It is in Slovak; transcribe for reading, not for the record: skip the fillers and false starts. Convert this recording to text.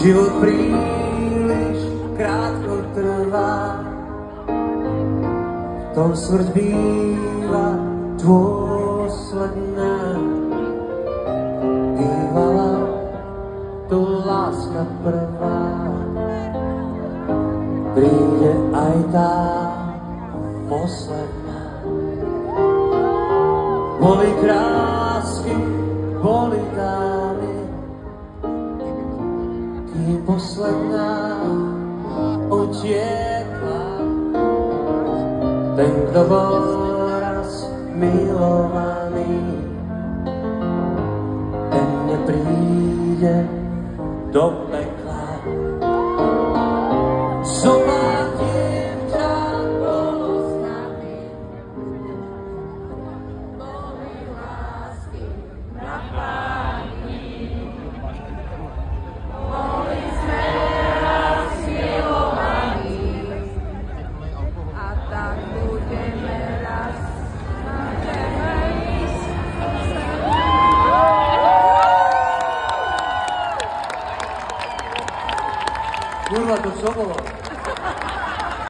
Život príliš krátko trvá, v tom smrť býva dôsledná. Bývala tu láska prvá, príde aj tá posledná. Boli krásky, boli dámy, kým posledná utiekla. Ten, kto bol raz milovaný, ten nepríde do pekla. Zobák dievča bolo s nami, boli lásky na páni. Boli sme raz milovaní a tak budeme raz na tebe ísť. Kurva, to čo bolo?